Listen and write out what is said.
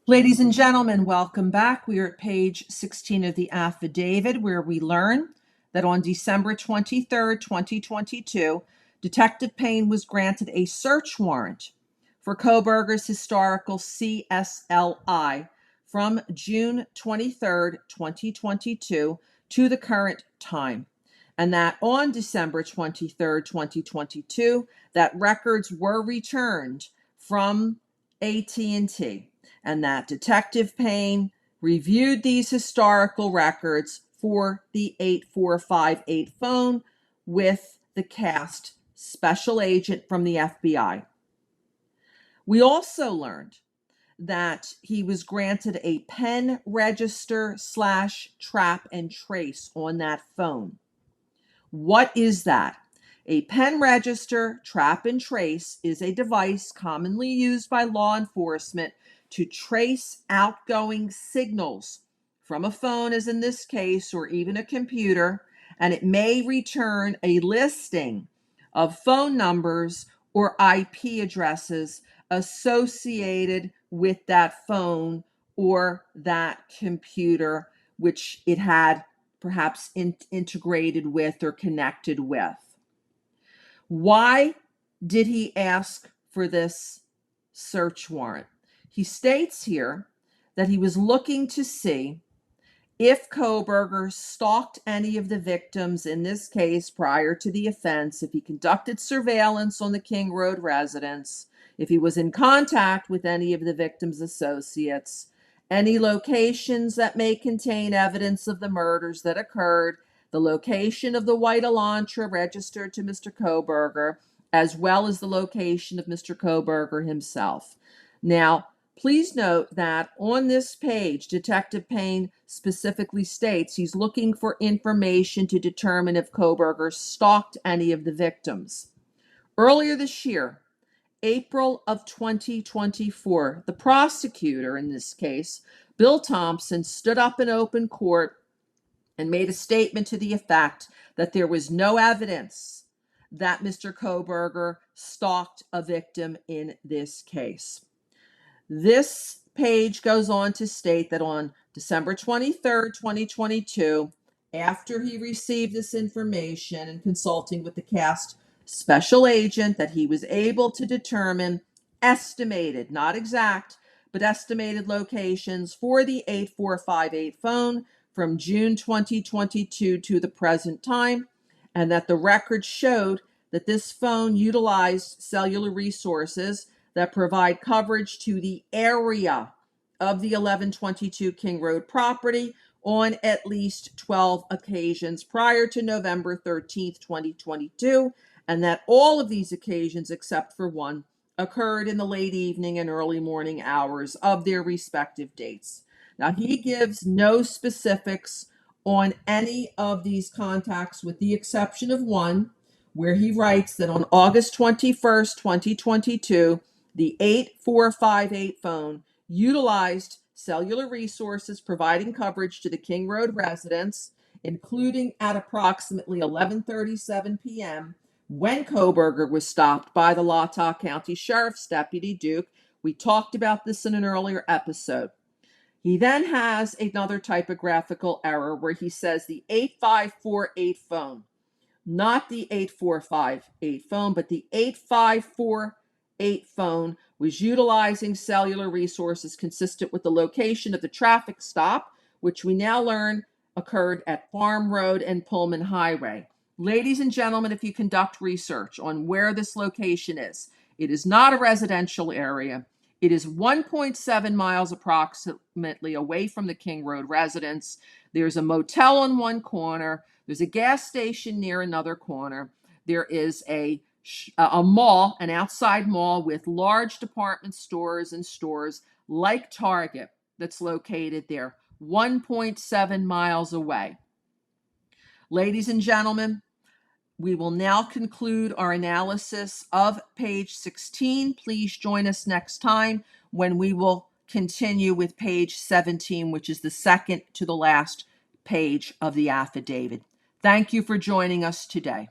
Ladies and gentlemen, welcome back. We are at page 16 of the affidavit, where we learn that on December 23rd, 2022, Detective Payne was granted a search warrant for Kohberger's historical CSLI from June 23rd, 2022 to the current time. And that on December 23rd, 2022, that records were returned from AT&T, and that Detective Payne reviewed these historical records for the 8458 phone with the cast special agent from the FBI. We also learned that he was granted a pen register / trap and trace on that phone. What is that? A pen register, trap and trace is a device commonly used by law enforcement to trace outgoing signals from a phone, as in this case, or even a computer, and it may return a listing of phone numbers or IP addresses associated with that phone or that computer, which it had perhaps integrated with or connected with. Why did he ask for this search warrant? He states here that he was looking to see if Kohberger stalked any of the victims in this case prior to the offense, if he conducted surveillance on the King Road residence, if he was in contact with any of the victims' associates, any locations that may contain evidence of the murders that occurred, the location of the white Elantra registered to Mr. Kohberger, as well as the location of Mr. Kohberger himself. Now, please note that on this page, Detective Payne specifically states he's looking for information to determine if Kohberger stalked any of the victims. Earlier this year, April of 2024, the prosecutor in this case, Bill Thompson, stood up in open court and made a statement to the effect that there was no evidence that Mr. Kohberger stalked a victim in this case. This page goes on to state that on December 23rd, 2022, after he received this information and consulting with the cast special agent, that he was able to determine estimated, not exact, but estimated locations for the 8458 phone from June 2022 to the present time, and that the record showed that this phone utilized cellular resources that provide coverage to the area of the 1122 King Road property on at least 12 occasions prior to November 13th, 2022, and that all of these occasions, except for one, occurred in the late evening and early morning hours of their respective dates. Now, he gives no specifics on any of these contacts, with the exception of one, where he writes that on August 21st, 2022, the 8458 phone utilized cellular resources providing coverage to the King Road residence, including at approximately 11:37 p.m. when Kohberger was stopped by the Latah County Sheriff's Deputy Duke. We talked about this in an earlier episode. He then has another typographical error where he says the 8548 phone, not the 8458 phone, but the 8548 phone was utilizing cellular resources consistent with the location of the traffic stop, which we now learn occurred at Farm Road and Pullman Highway. Ladies and gentlemen, if you conduct research on where this location is, it is not a residential area. It is 1.7 miles approximately away from the King Road residence. There's a motel on one corner. There's a gas station near another corner. There is a mall, an outside mall with large department stores and stores like Target that's located there, 1.7 miles away. Ladies and gentlemen, we will now conclude our analysis of page 16. Please join us next time when we will continue with page 17, which is the second to the last page of the affidavit. Thank you for joining us today.